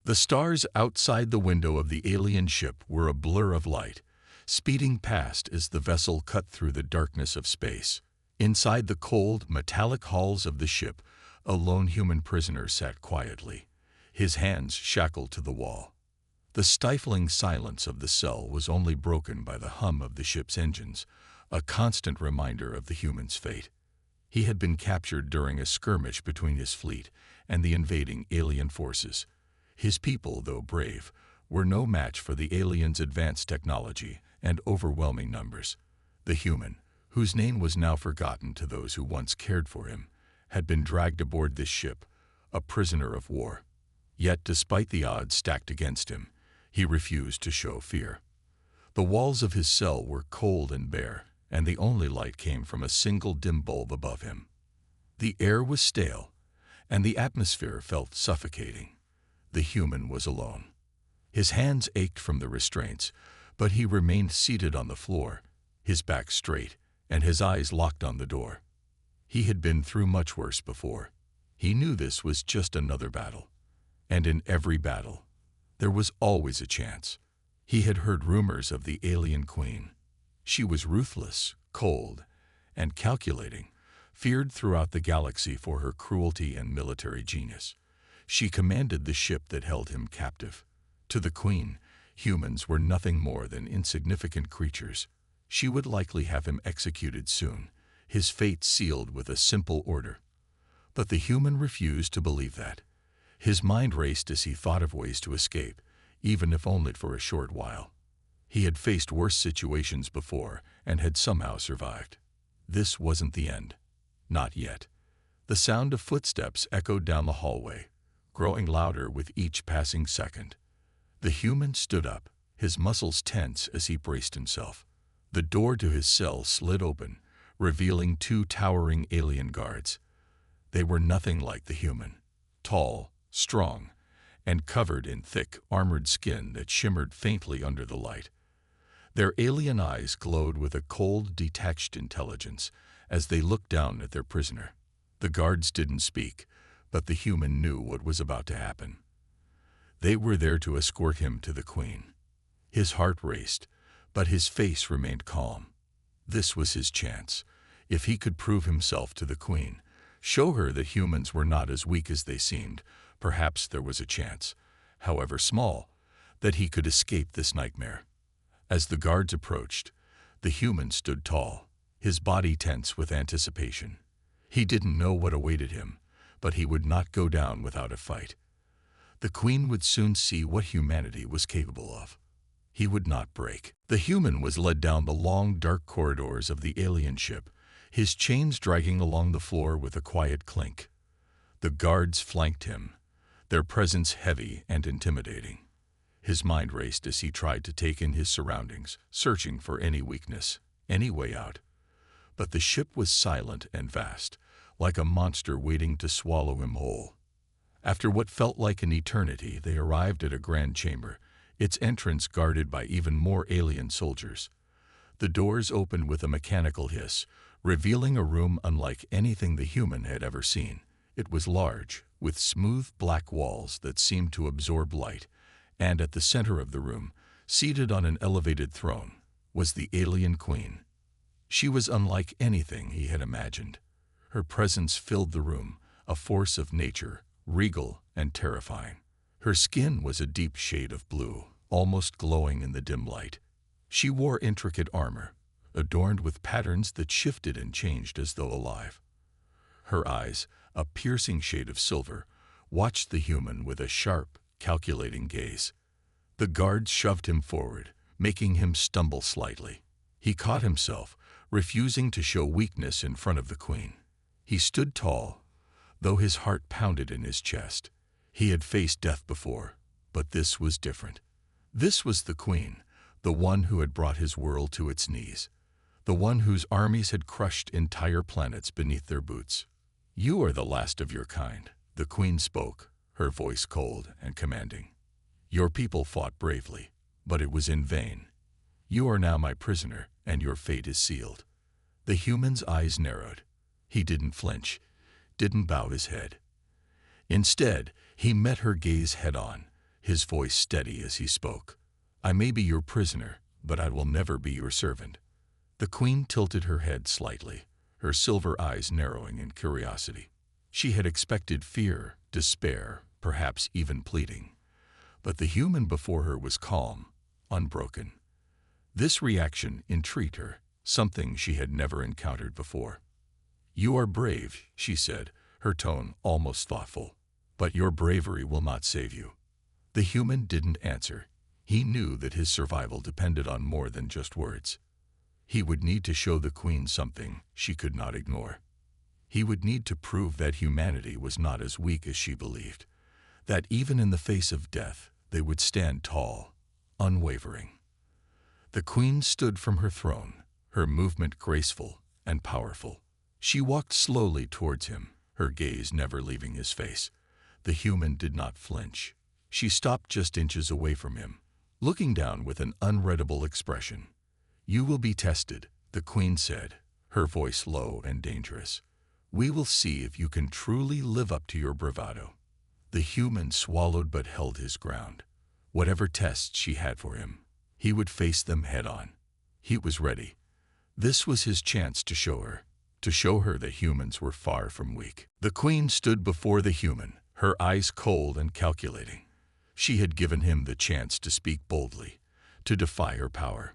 The stars outside the window of the alien ship were a blur of light, speeding past as the vessel cut through the darkness of space. Inside the cold, metallic halls of the ship, a lone human prisoner sat quietly, his hands shackled to the wall. The stifling silence of the cell was only broken by the hum of the ship's engines, a constant reminder of the human's fate. He had been captured during a skirmish between his fleet and the invading alien forces. His people, though brave, were no match for the aliens' advanced technology and overwhelming numbers. The human, whose name was now forgotten to those who once cared for him, had been dragged aboard this ship, a prisoner of war. Yet, despite the odds stacked against him, he refused to show fear. The walls of his cell were cold and bare, and the only light came from a single dim bulb above him. The air was stale, and the atmosphere felt suffocating. The human was alone. His hands ached from the restraints, but he remained seated on the floor, his back straight, and his eyes locked on the door. He had been through much worse before. He knew this was just another battle. And in every battle, there was always a chance. He had heard rumors of the alien queen. She was ruthless, cold, and calculating, feared throughout the galaxy for her cruelty and military genius. She commanded the ship that held him captive. To the queen, humans were nothing more than insignificant creatures. She would likely have him executed soon, his fate sealed with a simple order. But the human refused to believe that. His mind raced as he thought of ways to escape, even if only for a short while. He had faced worse situations before and had somehow survived. This wasn't the end. Not yet. The sound of footsteps echoed down the hallway, growing louder with each passing second. The human stood up, his muscles tense as he braced himself. The door to his cell slid open, revealing two towering alien guards. They were nothing like the human, tall, strong, and covered in thick, armored skin that shimmered faintly under the light. Their alien eyes glowed with a cold, detached intelligence as they looked down at their prisoner. The guards didn't speak, but the human knew what was about to happen. They were there to escort him to the queen. His heart raced, but his face remained calm. This was his chance. If he could prove himself to the queen, show her that humans were not as weak as they seemed, perhaps there was a chance, however small, that he could escape this nightmare. As the guards approached, the human stood tall, his body tense with anticipation. He didn't know what awaited him, but he would not go down without a fight. The queen would soon see what humanity was capable of. He would not break. The human was led down the long, dark corridors of the alien ship, his chains dragging along the floor with a quiet clink. The guards flanked him, their presence heavy and intimidating. His mind raced as he tried to take in his surroundings, searching for any weakness, any way out. But the ship was silent and vast, like a monster waiting to swallow him whole. After what felt like an eternity, they arrived at a grand chamber, its entrance guarded by even more alien soldiers. The doors opened with a mechanical hiss, revealing a room unlike anything the human had ever seen. It was large, with smooth black walls that seemed to absorb light, and at the center of the room, seated on an elevated throne, was the alien queen. She was unlike anything he had imagined. Her presence filled the room, a force of nature, regal and terrifying. Her skin was a deep shade of blue, almost glowing in the dim light. She wore intricate armor, adorned with patterns that shifted and changed as though alive. Her eyes, a piercing shade of silver, watched the human with a sharp, calculating gaze. The guards shoved him forward, making him stumble slightly. He caught himself, refusing to show weakness in front of the queen. He stood tall, though his heart pounded in his chest. He had faced death before, but this was different. This was the queen, the one who had brought his world to its knees, the one whose armies had crushed entire planets beneath their boots. "You are the last of your kind," the queen spoke, her voice cold and commanding. "Your people fought bravely, but it was in vain. You are now my prisoner, and your fate is sealed." The human's eyes narrowed. He didn't flinch, didn't bow his head. Instead, he met her gaze head-on, his voice steady as he spoke. "I may be your prisoner, but I will never be your servant." The queen tilted her head slightly, her silver eyes narrowing in curiosity. She had expected fear, despair, perhaps even pleading. But the human before her was calm, unbroken. This reaction intrigued her, something she had never encountered before. "You are brave," she said, her tone almost thoughtful. "But your bravery will not save you." The human didn't answer. He knew that his survival depended on more than just words. He would need to show the queen something she could not ignore. He would need to prove that humanity was not as weak as she believed, that even in the face of death, they would stand tall, unwavering. The queen stood from her throne, her movement graceful and powerful. She walked slowly towards him, her gaze never leaving his face. The human did not flinch. She stopped just inches away from him, looking down with an unreadable expression. "You will be tested," the queen said, her voice low and dangerous. "We will see if you can truly live up to your bravado." The human swallowed but held his ground. Whatever tests she had for him, he would face them head-on. He was ready. This was his chance to show her that humans were far from weak. The queen stood before the human, her eyes cold and calculating. She had given him the chance to speak boldly, to defy her power.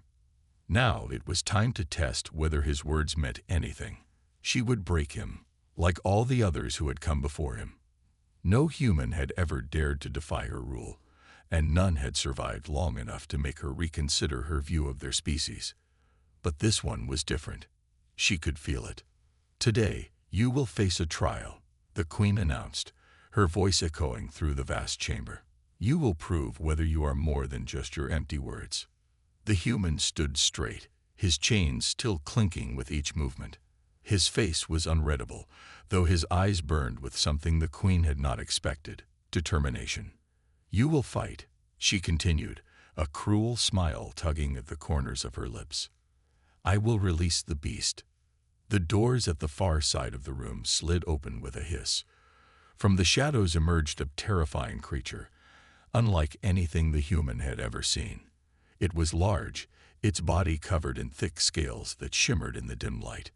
Now it was time to test whether his words meant anything. She would break him, like all the others who had come before him. No human had ever dared to defy her rule, and none had survived long enough to make her reconsider her view of their species. But this one was different. She could feel it. "Today, you will face a trial," the queen announced, her voice echoing through the vast chamber. "You will prove whether you are more than just your empty words." The human stood straight, his chains still clinking with each movement. His face was unreadable, though his eyes burned with something the queen had not expected: determination. "You will fight," she continued, a cruel smile tugging at the corners of her lips. "I will release the beast." The doors at the far side of the room slid open with a hiss. From the shadows emerged a terrifying creature, unlike anything the human had ever seen. It was large, its body covered in thick scales that shimmered in the dim light.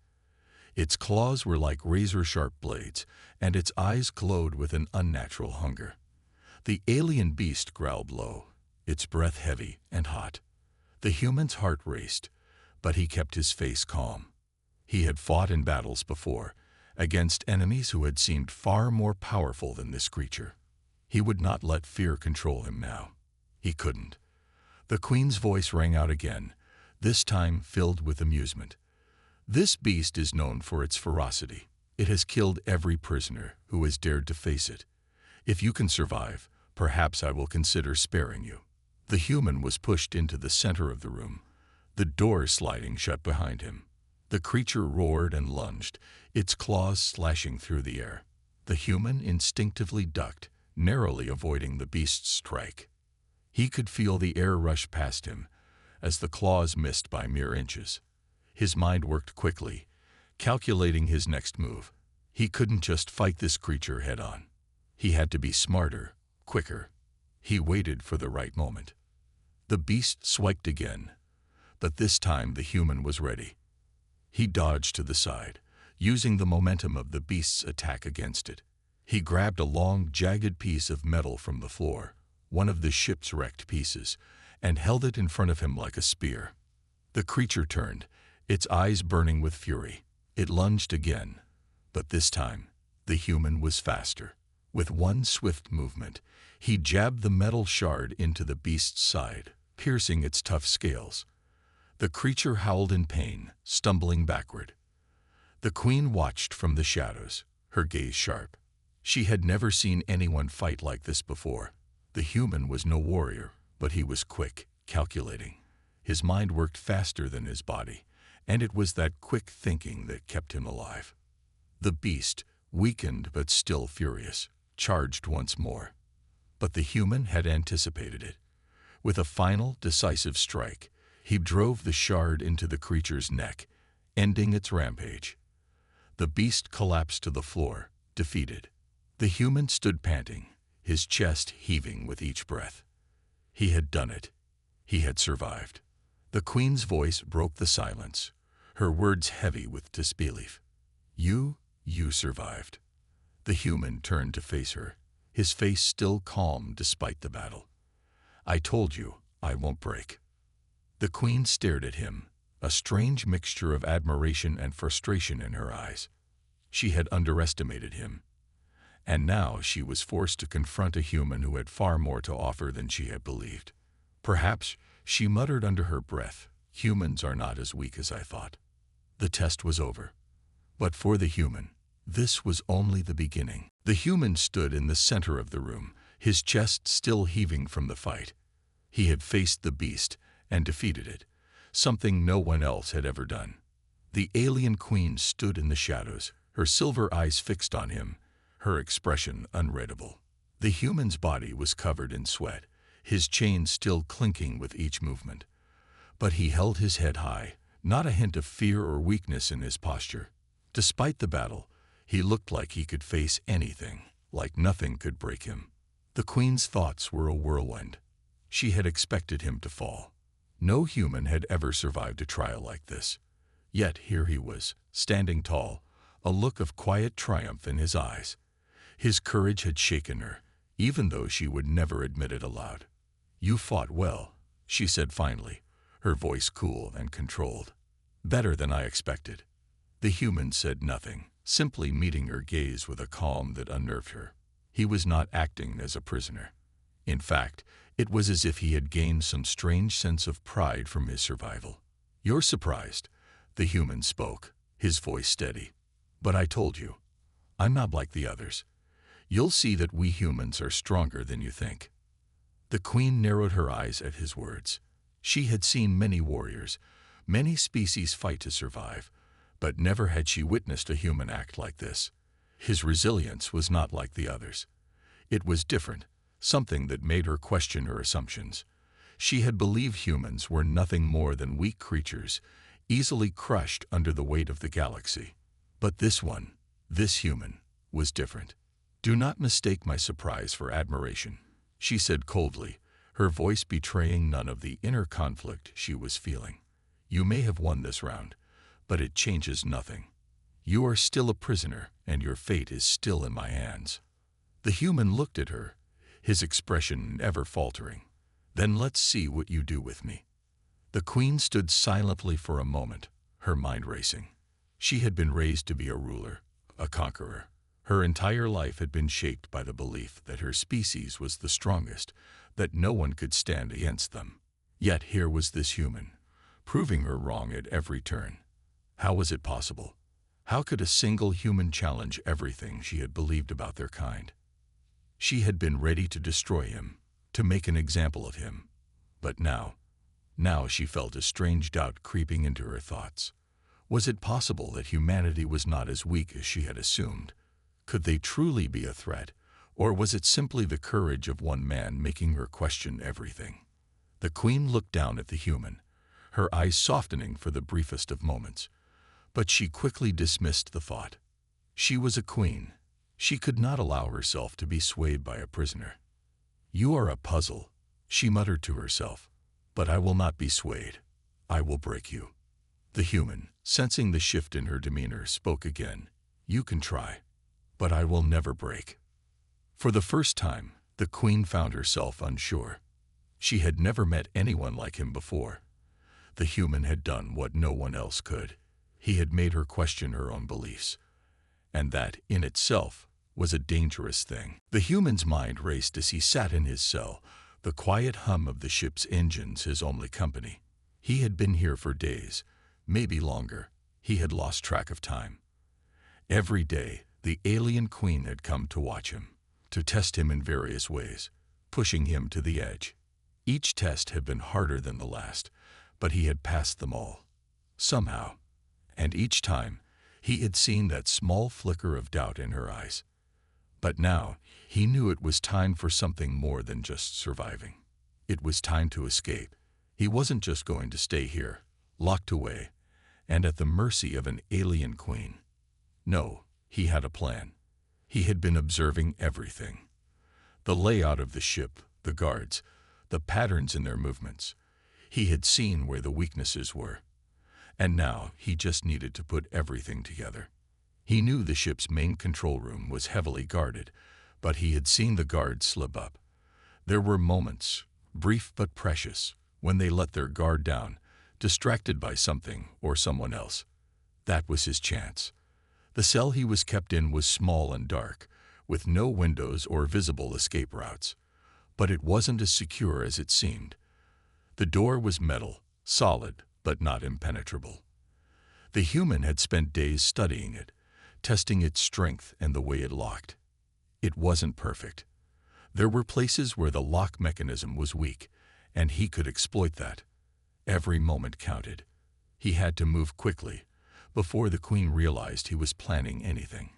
Its claws were like razor-sharp blades, and its eyes glowed with an unnatural hunger. The alien beast growled low, its breath heavy and hot. The human's heart raced, but he kept his face calm. He had fought in battles before, against enemies who had seemed far more powerful than this creature. He would not let fear control him now. He couldn't. The queen's voice rang out again, this time filled with amusement. "This beast is known for its ferocity. It has killed every prisoner who has dared to face it. If you can survive, perhaps I will consider sparing you." The human was pushed into the center of the room, the door sliding shut behind him. The creature roared and lunged, its claws slashing through the air. The human instinctively ducked, narrowly avoiding the beast's strike. He could feel the air rush past him, as the claws missed by mere inches. His mind worked quickly, calculating his next move. He couldn't just fight this creature head-on. He had to be smarter, quicker. He waited for the right moment. The beast swiped again, but this time the human was ready. He dodged to the side, using the momentum of the beast's attack against it. He grabbed a long, jagged piece of metal from the floor, one of the ship's wrecked pieces, and held it in front of him like a spear. The creature turned, its eyes burning with fury. It lunged again, but this time, the human was faster. With one swift movement, he jabbed the metal shard into the beast's side, piercing its tough scales. The creature howled in pain, stumbling backward. The queen watched from the shadows, her gaze sharp. She had never seen anyone fight like this before. The human was no warrior, but he was quick, calculating. His mind worked faster than his body, and it was that quick thinking that kept him alive. The beast, weakened but still furious, charged once more. But the human had anticipated it. With a final, decisive strike, he drove the shard into the creature's neck, ending its rampage. The beast collapsed to the floor, defeated. The human stood panting, his chest heaving with each breath. He had done it. He had survived. The Queen's voice broke the silence, her words heavy with disbelief. You survived." The human turned to face her, his face still calm despite the battle. "I told you, I won't break." The Queen stared at him, a strange mixture of admiration and frustration in her eyes. She had underestimated him, and now she was forced to confront a human who had far more to offer than she had believed. Perhaps, she muttered under her breath, "Humans are not as weak as I thought." The test was over. But for the human, this was only the beginning. The human stood in the center of the room, his chest still heaving from the fight. He had faced the beast and defeated it, something no one else had ever done. The alien queen stood in the shadows, her silver eyes fixed on him, her expression unreadable. The human's body was covered in sweat, his chains still clinking with each movement. But he held his head high, not a hint of fear or weakness in his posture. Despite the battle, he looked like he could face anything, like nothing could break him. The Queen's thoughts were a whirlwind. She had expected him to fall. No human had ever survived a trial like this. Yet here he was, standing tall, a look of quiet triumph in his eyes. His courage had shaken her, even though she would never admit it aloud. "You fought well," she said finally, her voice cool and controlled. "Better than I expected." The human said nothing, simply meeting her gaze with a calm that unnerved her. He was not acting as a prisoner. In fact, it was as if he had gained some strange sense of pride from his survival. "You're surprised," the human spoke, his voice steady. "But I told you, I'm not like the others. You'll see that we humans are stronger than you think." The Queen narrowed her eyes at his words. She had seen many warriors, many species fight to survive, but never had she witnessed a human act like this. His resilience was not like the others. It was different, something that made her question her assumptions. She had believed humans were nothing more than weak creatures, easily crushed under the weight of the galaxy. But this one, this human, was different. "Do not mistake my surprise for admiration," she said coldly, her voice betraying none of the inner conflict she was feeling. "You may have won this round, but it changes nothing. You are still a prisoner, and your fate is still in my hands." The human looked at her, his expression ever faltering. "Then let's see what you do with me." The Queen stood silently for a moment, her mind racing. She had been raised to be a ruler, a conqueror. Her entire life had been shaped by the belief that her species was the strongest, that no one could stand against them. Yet here was this human, proving her wrong at every turn. How was it possible? How could a single human challenge everything she had believed about their kind? She had been ready to destroy him, to make an example of him. But now she felt a strange doubt creeping into her thoughts. Was it possible that humanity was not as weak as she had assumed? Could they truly be a threat, or was it simply the courage of one man making her question everything? The Queen looked down at the human, her eyes softening for the briefest of moments. But she quickly dismissed the thought. She was a queen. She could not allow herself to be swayed by a prisoner. "You are a puzzle," she muttered to herself, "but I will not be swayed. I will break you." The human, sensing the shift in her demeanor, spoke again. "You can try, but I will never break." For the first time, the Queen found herself unsure. She had never met anyone like him before. The human had done what no one else could. He had made her question her own beliefs. And that, in itself, was a dangerous thing. The human's mind raced as he sat in his cell, the quiet hum of the ship's engines his only company. He had been here for days, maybe longer. He had lost track of time. Every day, the alien queen had come to watch him, to test him in various ways, pushing him to the edge. Each test had been harder than the last, but he had passed them all. Somehow. And each time, he had seen that small flicker of doubt in her eyes. But now, he knew it was time for something more than just surviving. It was time to escape. He wasn't just going to stay here, locked away, and at the mercy of an alien queen. No, he had a plan. He had been observing everything. The layout of the ship, the guards, the patterns in their movements. He had seen where the weaknesses were. And now he just needed to put everything together. He knew the ship's main control room was heavily guarded, but he had seen the guards slip up. There were moments, brief but precious, when they let their guard down, distracted by something or someone else. That was his chance. The cell he was kept in was small and dark, with no windows or visible escape routes. But it wasn't as secure as it seemed. The door was metal, solid, but not impenetrable. The human had spent days studying it, testing its strength and the way it locked. It wasn't perfect. There were places where the lock mechanism was weak, and he could exploit that. Every moment counted. He had to move quickly, before the Queen realized he was planning anything.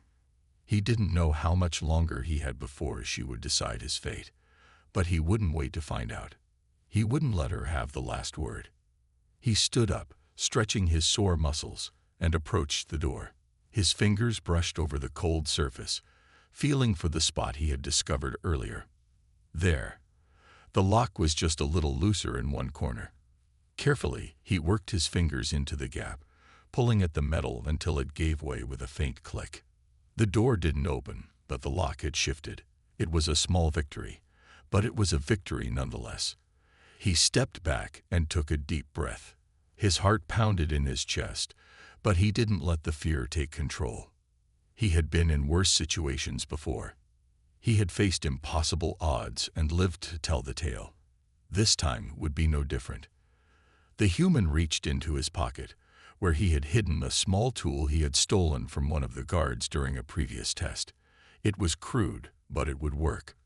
He didn't know how much longer he had before she would decide his fate, but he wouldn't wait to find out. He wouldn't let her have the last word. He stood up, stretching his sore muscles, and approached the door. His fingers brushed over the cold surface, feeling for the spot he had discovered earlier. There. The lock was just a little looser in one corner. Carefully, he worked his fingers into the gap, pulling at the metal until it gave way with a faint click. The door didn't open, but the lock had shifted. It was a small victory, but it was a victory nonetheless. He stepped back and took a deep breath. His heart pounded in his chest, but he didn't let the fear take control. He had been in worse situations before. He had faced impossible odds and lived to tell the tale. This time would be no different. The human reached into his pocket, where he had hidden a small tool he had stolen from one of the guards during a previous test. It was crude, but it would work.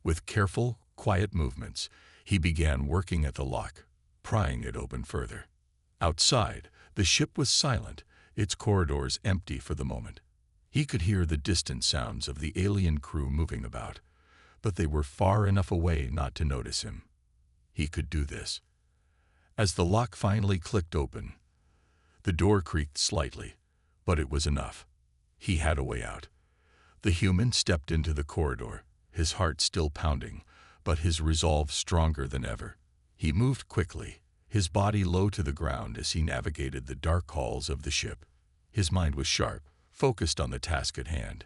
With careful, quiet movements, he began working at the lock, prying it open further. Outside, the ship was silent, its corridors empty for the moment. He could hear the distant sounds of the alien crew moving about, but they were far enough away not to notice him. He could do this. As the lock finally clicked open, the door creaked slightly, but it was enough. He had a way out. The human stepped into the corridor, his heart still pounding, but his resolve stronger than ever. He moved quickly, his body low to the ground as he navigated the dark halls of the ship. His mind was sharp, focused on the task at hand.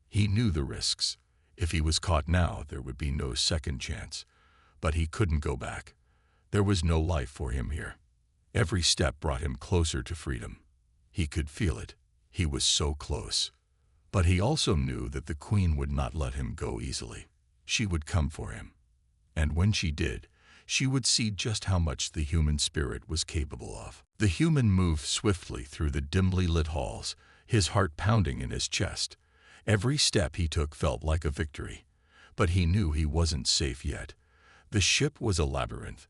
He knew the risks. If he was caught now, there would be no second chance. But he couldn't go back. There was no life for him here. Every step brought him closer to freedom. He could feel it. He was so close. But he also knew that the Queen would not let him go easily. She would come for him. And when she did, she would see just how much the human spirit was capable of. The human moved swiftly through the dimly lit halls, his heart pounding in his chest. Every step he took felt like a victory. But he knew he wasn't safe yet. The ship was a labyrinth,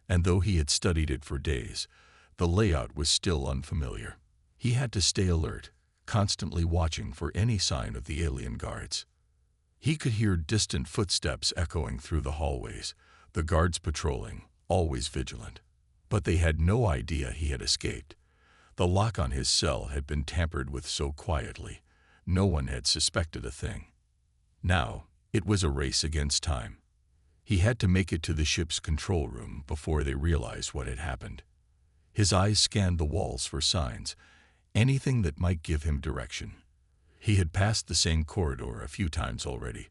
and though he had studied it for days, the layout was still unfamiliar. He had to stay alert, constantly watching for any sign of the alien guards. He could hear distant footsteps echoing through the hallways, the guards patrolling, always vigilant. But they had no idea he had escaped. The lock on his cell had been tampered with so quietly, no one had suspected a thing. Now, it was a race against time. He had to make it to the ship's control room before they realized what had happened. His eyes scanned the walls for signs, anything that might give him direction. He had passed the same corridor a few times already,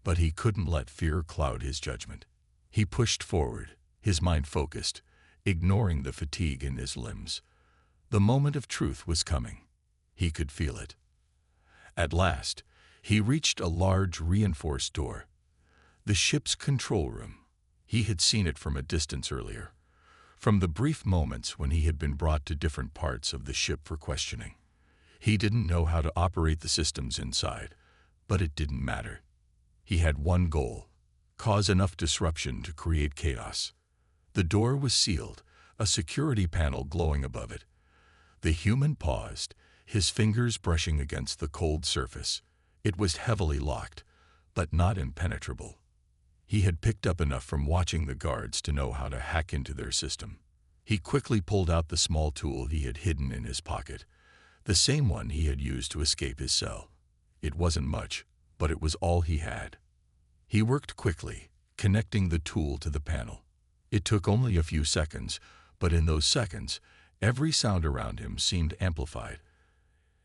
but he couldn't let fear cloud his judgment. He pushed forward, his mind focused, ignoring the fatigue in his limbs. The moment of truth was coming. He could feel it. At last, he reached a large, reinforced door. The ship's control room. He had seen it from a distance earlier, from the brief moments when he had been brought to different parts of the ship for questioning. He didn't know how to operate the systems inside, but it didn't matter. He had one goal: cause enough disruption to create chaos. The door was sealed, a security panel glowing above it. The human paused, his fingers brushing against the cold surface. It was heavily locked, but not impenetrable. He had picked up enough from watching the guards to know how to hack into their system. He quickly pulled out the small tool he had hidden in his pocket, the same one he had used to escape his cell. It wasn't much, but it was all he had. He worked quickly, connecting the tool to the panel. It took only a few seconds, but in those seconds, every sound around him seemed amplified,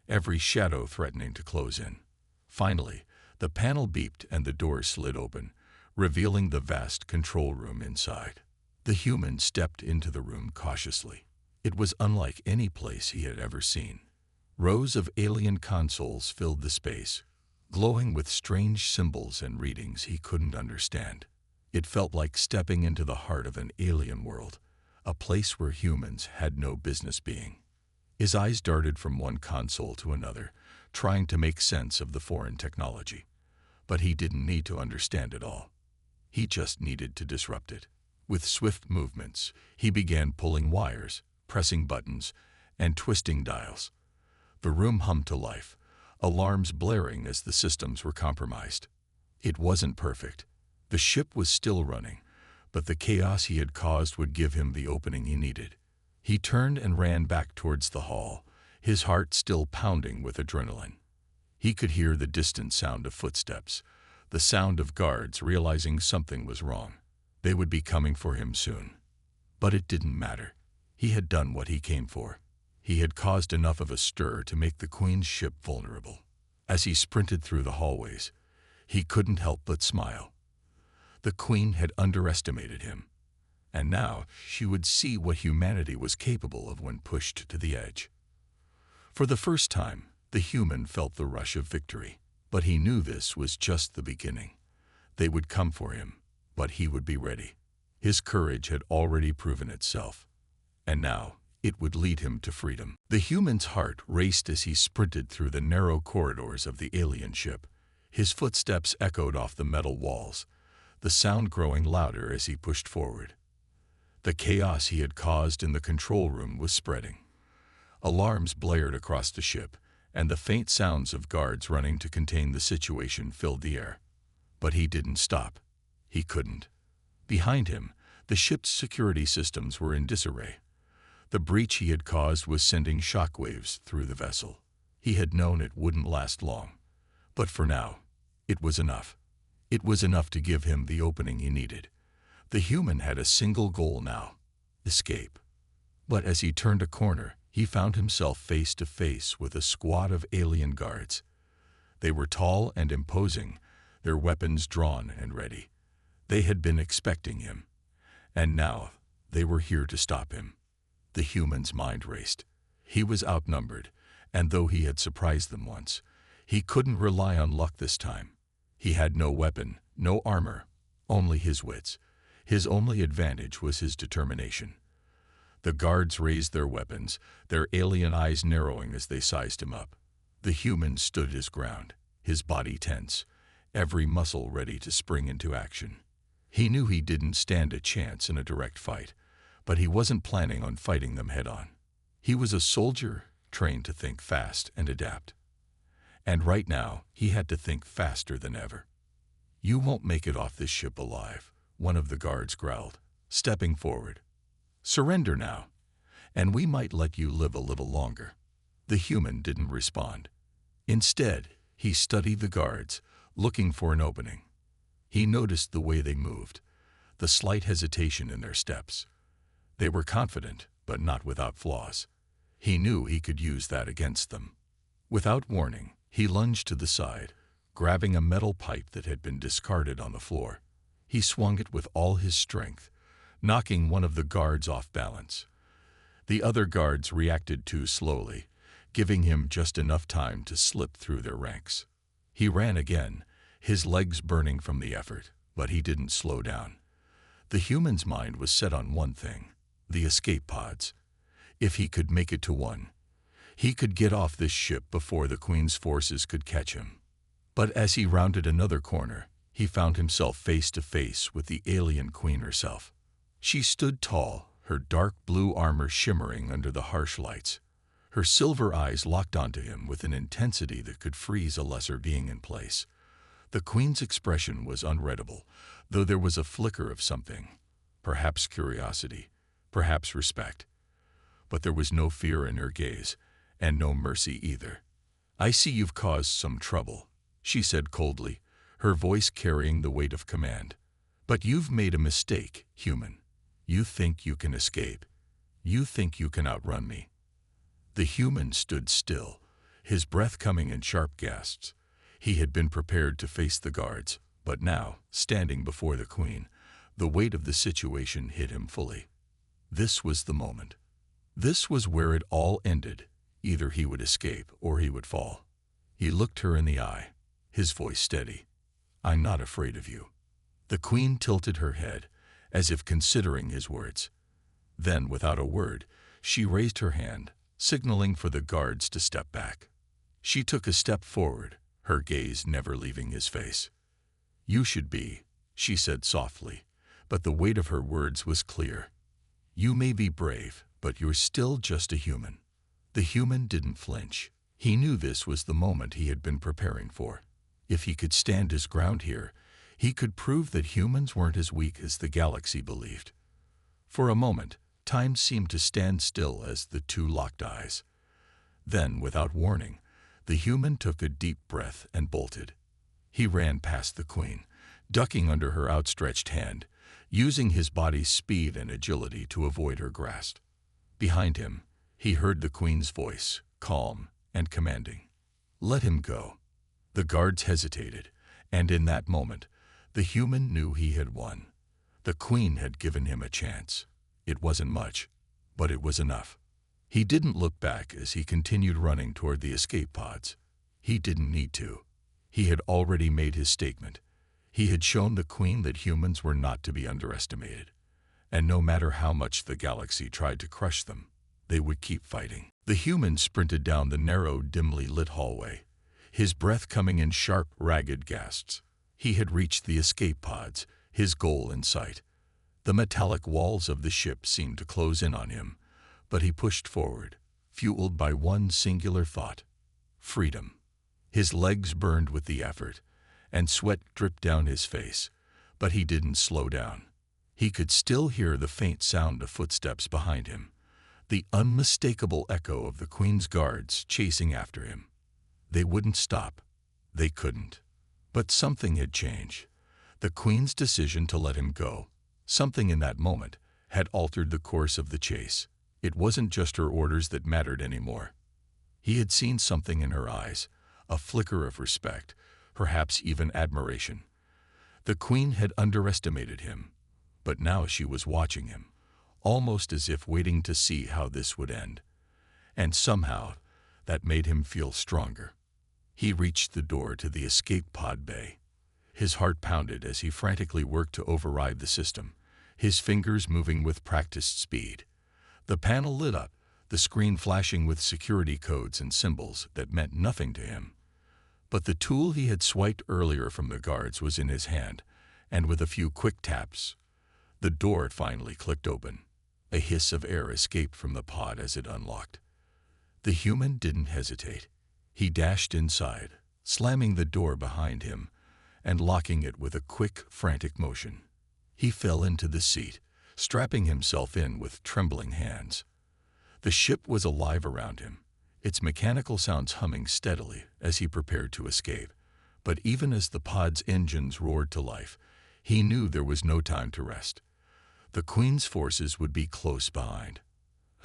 every shadow threatening to close in. Finally, the panel beeped and the door slid open, revealing the vast control room inside. The human stepped into the room cautiously. It was unlike any place he had ever seen. Rows of alien consoles filled the space, glowing with strange symbols and readings he couldn't understand. It felt like stepping into the heart of an alien world, a place where humans had no business being. His eyes darted from one console to another, trying to make sense of the foreign technology. But he didn't need to understand it all. He just needed to disrupt it. With swift movements, he began pulling wires, pressing buttons, and twisting dials. The room hummed to life, alarms blaring as the systems were compromised. It wasn't perfect. The ship was still running, but the chaos he had caused would give him the opening he needed. He turned and ran back towards the hall, his heart still pounding with adrenaline. He could hear the distant sound of footsteps, the sound of guards realizing something was wrong. They would be coming for him soon. But it didn't matter. He had done what he came for. He had caused enough of a stir to make the Queen's ship vulnerable. As he sprinted through the hallways, he couldn't help but smile. The Queen had underestimated him, and now she would see what humanity was capable of when pushed to the edge. For the first time, the human felt the rush of victory, but he knew this was just the beginning. They would come for him, but he would be ready. His courage had already proven itself, and now it would lead him to freedom. The human's heart raced as he sprinted through the narrow corridors of the alien ship. His footsteps echoed off the metal walls, the sound growing louder as he pushed forward. The chaos he had caused in the control room was spreading. Alarms blared across the ship, and the faint sounds of guards running to contain the situation filled the air. But he didn't stop. He couldn't. Behind him, the ship's security systems were in disarray. The breach he had caused was sending shockwaves through the vessel. He had known it wouldn't last long. But for now, it was enough. It was enough to give him the opening he needed. The human had a single goal now: escape. But as he turned a corner, he found himself face to face with a squad of alien guards. They were tall and imposing, their weapons drawn and ready. They had been expecting him, and now they were here to stop him. The human's mind raced. He was outnumbered, and though he had surprised them once, he couldn't rely on luck this time. He had no weapon, no armor, only his wits. His only advantage was his determination. The guards raised their weapons, their alien eyes narrowing as they sized him up. The human stood his ground, his body tense, every muscle ready to spring into action. He knew he didn't stand a chance in a direct fight, but he wasn't planning on fighting them head-on. He was a soldier, trained to think fast and adapt. And right now, he had to think faster than ever. "You won't make it off this ship alive," one of the guards growled, stepping forward. "Surrender now, and we might let you live a little longer." The human didn't respond. Instead, he studied the guards, looking for an opening. He noticed the way they moved, the slight hesitation in their steps. They were confident, but not without flaws. He knew he could use that against them. Without warning, he lunged to the side, grabbing a metal pipe that had been discarded on the floor. He swung it with all his strength, knocking one of the guards off balance. The other guards reacted too slowly, giving him just enough time to slip through their ranks. He ran again, his legs burning from the effort, but he didn't slow down. The human's mind was set on one thing: the escape pods. If he could make it to one, he could get off this ship before the Queen's forces could catch him. But as he rounded another corner, he found himself face to face with the alien Queen herself. She stood tall, her dark blue armor shimmering under the harsh lights. Her silver eyes locked onto him with an intensity that could freeze a lesser being in place. The Queen's expression was unreadable, though there was a flicker of something, perhaps curiosity, perhaps respect. But there was no fear in her gaze, and no mercy either. "I see you've caused some trouble," she said coldly, her voice carrying the weight of command. "But you've made a mistake, human. You think you can escape. You think you can outrun me." The human stood still, his breath coming in sharp gasps. He had been prepared to face the guards, but now, standing before the queen, the weight of the situation hit him fully. This was the moment. This was where it all ended. Either he would escape or he would fall. He looked her in the eye, his voice steady. "I'm not afraid of you." The queen tilted her head, as if considering his words. Then, without a word, she raised her hand, signaling for the guards to step back. She took a step forward, her gaze never leaving his face. "You should be," she said softly, but the weight of her words was clear. "You may be brave, but you're still just a human." The human didn't flinch. He knew this was the moment he had been preparing for. If he could stand his ground here, he could prove that humans weren't as weak as the galaxy believed. For a moment, time seemed to stand still as the two locked eyes. Then, without warning, the human took a deep breath and bolted. He ran past the queen, ducking under her outstretched hand, using his body's speed and agility to avoid her grasp. Behind him, he heard the queen's voice, calm and commanding. "Let him go." The guards hesitated, and in that moment, the human knew he had won. The queen had given him a chance. It wasn't much, but it was enough. He didn't look back as he continued running toward the escape pods. He didn't need to. He had already made his statement. He had shown the queen that humans were not to be underestimated. And no matter how much the galaxy tried to crush them, they would keep fighting. The human sprinted down the narrow, dimly lit hallway, his breath coming in sharp, ragged gasps. He had reached the escape pods, his goal in sight. The metallic walls of the ship seemed to close in on him, but he pushed forward, fueled by one singular thought: freedom. His legs burned with the effort, and sweat dripped down his face, but he didn't slow down. He could still hear the faint sound of footsteps behind him, the unmistakable echo of the queen's guards chasing after him. They wouldn't stop. They couldn't. But something had changed. The queen's decision to let him go, something in that moment, had altered the course of the chase. It wasn't just her orders that mattered anymore. He had seen something in her eyes, a flicker of respect, perhaps even admiration. The queen had underestimated him, but now she was watching him, almost as if waiting to see how this would end. And somehow, that made him feel stronger. He reached the door to the escape pod bay. His heart pounded as he frantically worked to override the system, his fingers moving with practiced speed. The panel lit up, the screen flashing with security codes and symbols that meant nothing to him. But the tool he had swiped earlier from the guards was in his hand, and with a few quick taps, the door finally clicked open. A hiss of air escaped from the pod as it unlocked. The human didn't hesitate. He dashed inside, slamming the door behind him and locking it with a quick, frantic motion. He fell into the seat, strapping himself in with trembling hands. The ship was alive around him, its mechanical sounds humming steadily as he prepared to escape. But even as the pod's engines roared to life, he knew there was no time to rest. The Queen's forces would be close behind.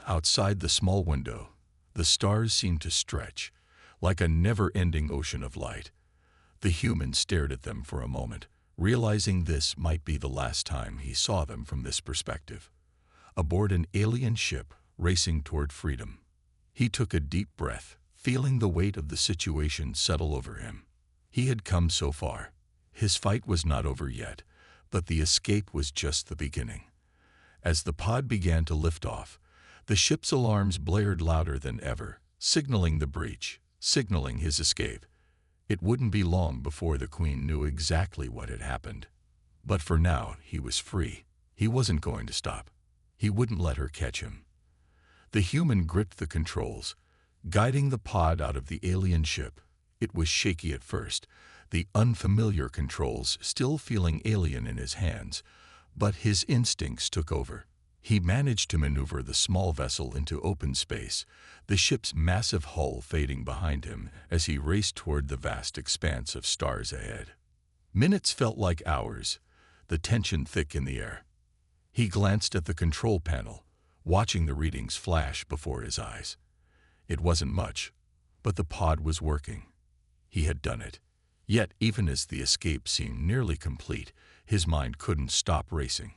Outside the small window, the stars seemed to stretch, like a never-ending ocean of light. The human stared at them for a moment, realizing this might be the last time he saw them from this perspective. Aboard an alien ship racing toward freedom, he took a deep breath, feeling the weight of the situation settle over him. He had come so far. His fight was not over yet, but the escape was just the beginning. As the pod began to lift off, the ship's alarms blared louder than ever, signaling the breach, signaling his escape. It wouldn't be long before the Queen knew exactly what had happened. But for now, he was free. He wasn't going to stop. He wouldn't let her catch him. The human gripped the controls, guiding the pod out of the alien ship. It was shaky at first, the unfamiliar controls still feeling alien in his hands, but his instincts took over. He managed to maneuver the small vessel into open space, the ship's massive hull fading behind him as he raced toward the vast expanse of stars ahead. Minutes felt like hours, the tension thick in the air. He glanced at the control panel, watching the readings flash before his eyes. It wasn't much, but the pod was working. He had done it. Yet, even as the escape seemed nearly complete, his mind couldn't stop racing.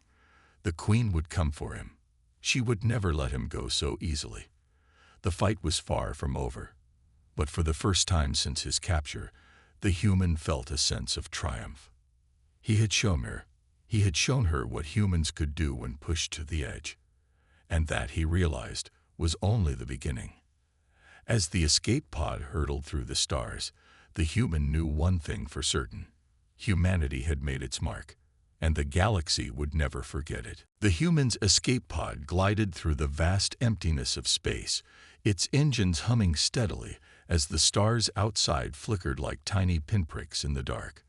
The Queen would come for him. She would never let him go so easily. The fight was far from over. But for the first time since his capture, the human felt a sense of triumph. He had shown her what humans could do when pushed to the edge. And that, he realized, was only the beginning. As the escape pod hurtled through the stars, the human knew one thing for certain. Humanity had made its mark, and the galaxy would never forget it. The human's escape pod glided through the vast emptiness of space, its engines humming steadily as the stars outside flickered like tiny pinpricks in the dark.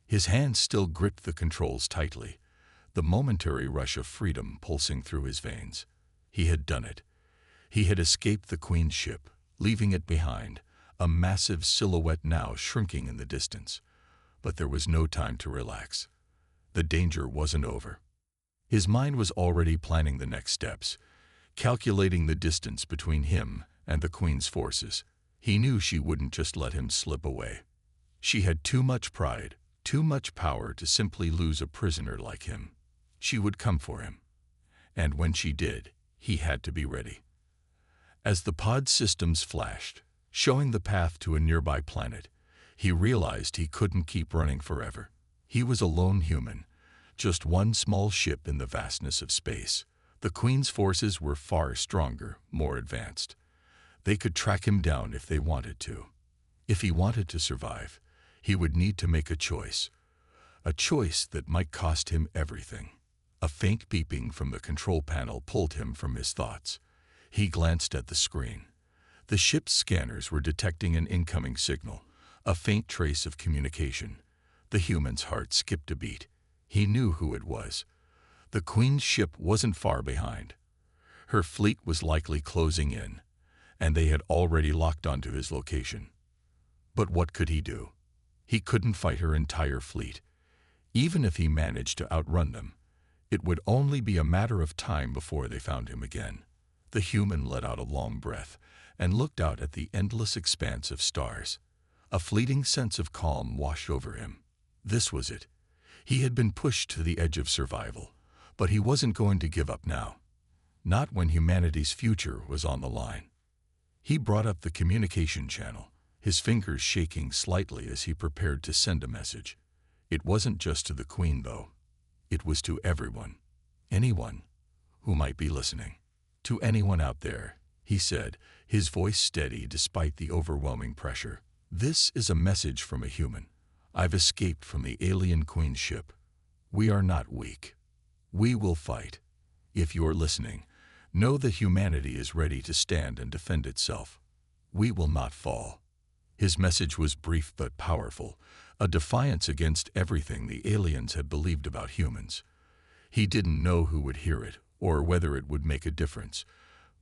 His hands still gripped the controls tightly, the momentary rush of freedom pulsing through his veins. He had done it. He had escaped the Queen's ship, leaving it behind, a massive silhouette now shrinking in the distance. But there was no time to relax. The danger wasn't over. His mind was already planning the next steps, calculating the distance between him and the Queen's forces. He knew she wouldn't just let him slip away. She had too much pride, too much power to simply lose a prisoner like him. She would come for him. And when she did, he had to be ready. As the pod systems flashed, showing the path to a nearby planet, he realized he couldn't keep running forever. He was a lone human, just one small ship in the vastness of space. The Queen's forces were far stronger, more advanced. They could track him down if they wanted to. If he wanted to survive, he would need to make a choice that might cost him everything. A faint beeping from the control panel pulled him from his thoughts. He glanced at the screen. The ship's scanners were detecting an incoming signal, a faint trace of communication. The human's heart skipped a beat. He knew who it was. The Queen's ship wasn't far behind. Her fleet was likely closing in, and they had already locked onto his location. But what could he do? He couldn't fight her entire fleet. Even if he managed to outrun them, it would only be a matter of time before they found him again. The human let out a long breath and looked out at the endless expanse of stars. A fleeting sense of calm washed over him. This was it. He had been pushed to the edge of survival, but he wasn't going to give up now. Not when humanity's future was on the line. He brought up the communication channel, his fingers shaking slightly as he prepared to send a message. It wasn't just to the Queen, though. It was to everyone. Anyone who might be listening. To anyone out there, he said, his voice steady despite the overwhelming pressure. This is a message from a human. I've escaped from the alien Queen's ship. We are not weak. We will fight. If you're listening, know that humanity is ready to stand and defend itself. We will not fall. His message was brief but powerful, a defiance against everything the aliens had believed about humans. He didn't know who would hear it or whether it would make a difference,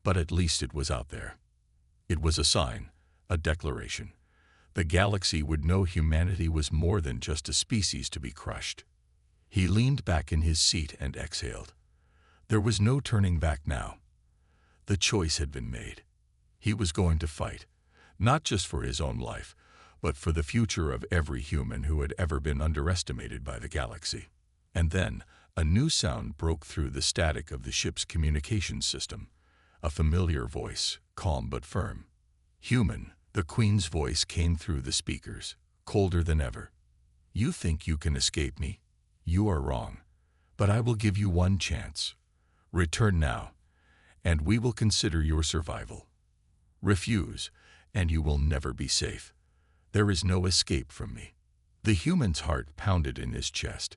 but at least it was out there. It was a sign, a declaration. The galaxy would know humanity was more than just a species to be crushed. He leaned back in his seat and exhaled. There was no turning back now. The choice had been made. He was going to fight, not just for his own life, but for the future of every human who had ever been underestimated by the galaxy. And then, a new sound broke through the static of the ship's communications system. A familiar voice, calm but firm. Human, the Queen's voice came through the speakers, colder than ever. You think you can escape me? You are wrong. But I will give you one chance. Return now, and we will consider your survival. Refuse, and you will never be safe. There is no escape from me. The human's heart pounded in his chest.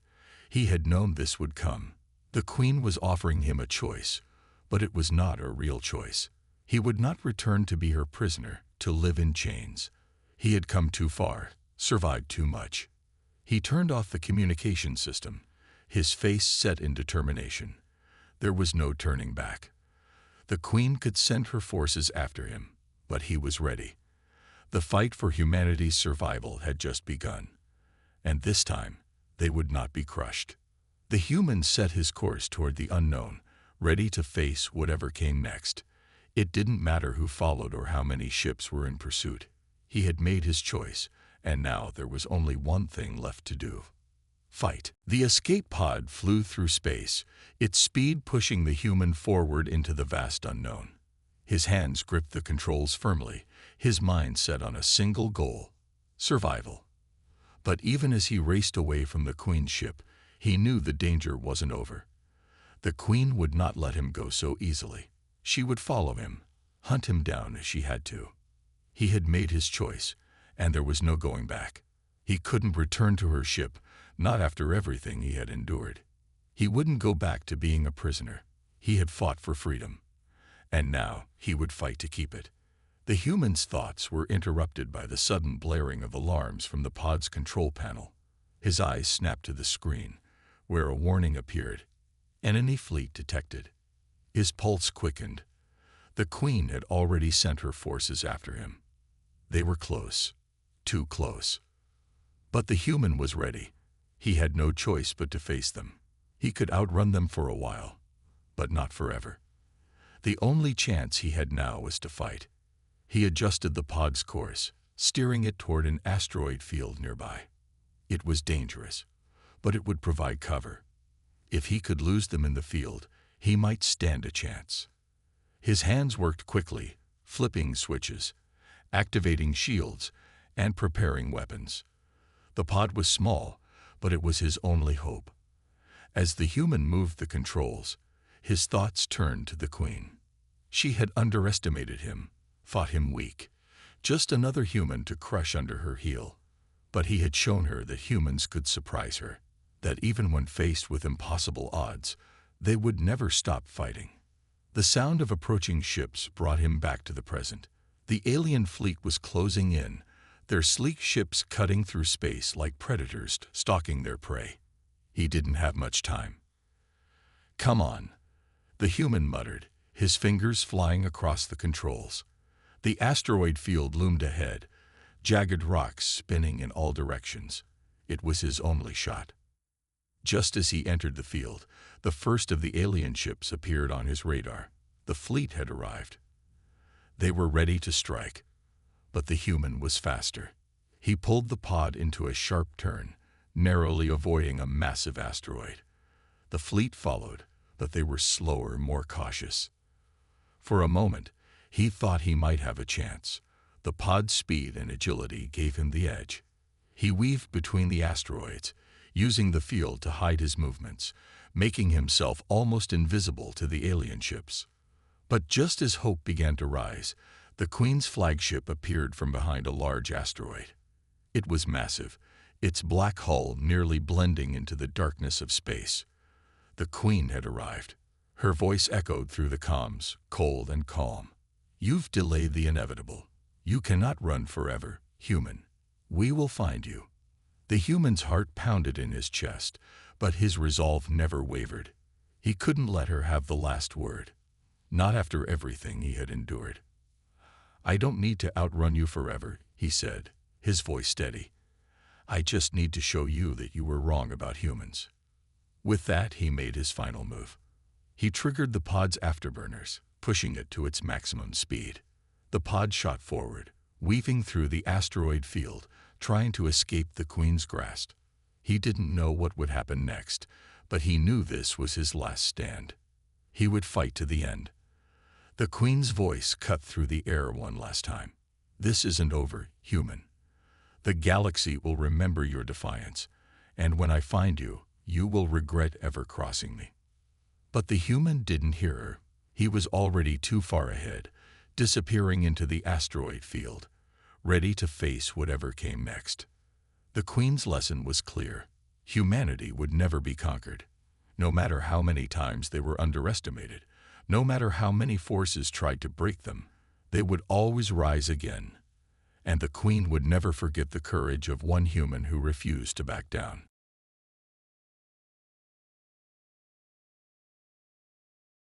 He had known this would come. The Queen was offering him a choice, but it was not a real choice. He would not return to be her prisoner, to live in chains. He had come too far, survived too much. He turned off the communication system, his face set in determination. There was no turning back. The Queen could send her forces after him, but he was ready. The fight for humanity's survival had just begun. And this time, they would not be crushed. The human set his course toward the unknown, ready to face whatever came next. It didn't matter who followed or how many ships were in pursuit. He had made his choice, and now there was only one thing left to do. Fight. The escape pod flew through space, its speed pushing the human forward into the vast unknown. His hands gripped the controls firmly, his mind set on a single goal: survival. But even as he raced away from the Queen's ship, he knew the danger wasn't over. The Queen would not let him go so easily. She would follow him, hunt him down as she had to. He had made his choice, and there was no going back. He couldn't return to her ship, not after everything he had endured. He wouldn't go back to being a prisoner. He had fought for freedom, and now he would fight to keep it. The human's thoughts were interrupted by the sudden blaring of alarms from the pod's control panel. His eyes snapped to the screen, where a warning appeared: enemy fleet detected. His pulse quickened. The Queen had already sent her forces after him. They were close, too close. But the human was ready. He had no choice but to face them. He could outrun them for a while, but not forever. The only chance he had now was to fight. He adjusted the pod's course, steering it toward an asteroid field nearby. It was dangerous, but it would provide cover. If he could lose them in the field, he might stand a chance. His hands worked quickly, flipping switches, activating shields, and preparing weapons. The pod was small, but it was his only hope. As the human moved the controls, his thoughts turned to the Queen. She had underestimated him, thought him weak, just another human to crush under her heel. But he had shown her that humans could surprise her, that even when faced with impossible odds, they would never stop fighting. The sound of approaching ships brought him back to the present. The alien fleet was closing in, their sleek ships cutting through space like predators stalking their prey. He didn't have much time. "Come on," the human muttered, his fingers flying across the controls. The asteroid field loomed ahead, jagged rocks spinning in all directions. It was his only shot. Just as he entered the field, the first of the alien ships appeared on his radar. The fleet had arrived. They were ready to strike, but the human was faster. He pulled the pod into a sharp turn, narrowly avoiding a massive asteroid. The fleet followed, but they were slower, more cautious. For a moment, he thought he might have a chance. The pod's speed and agility gave him the edge. He weaved between the asteroids, using the field to hide his movements, making himself almost invisible to the alien ships. But just as hope began to rise, the Queen's flagship appeared from behind a large asteroid. It was massive, its black hull nearly blending into the darkness of space. The Queen had arrived. Her voice echoed through the comms, cold and calm. "You've delayed the inevitable. You cannot run forever, human. We will find you." The human's heart pounded in his chest, but his resolve never wavered. He couldn't let her have the last word. Not after everything he had endured. "I don't need to outrun you forever," he said, his voice steady. "I just need to show you that you were wrong about humans." With that, he made his final move. He triggered the pod's afterburners, pushing it to its maximum speed. The pod shot forward, weaving through the asteroid field, trying to escape the Queen's grasp. He didn't know what would happen next, but he knew this was his last stand. He would fight to the end. The Queen's voice cut through the air one last time. "This isn't over, human. The galaxy will remember your defiance, and when I find you, you will regret ever crossing me." But the human didn't hear her. He was already too far ahead, disappearing into the asteroid field, ready to face whatever came next. The Queen's lesson was clear. Humanity would never be conquered. No matter how many times they were underestimated, no matter how many forces tried to break them, they would always rise again. And the Queen would never forget the courage of one human who refused to back down.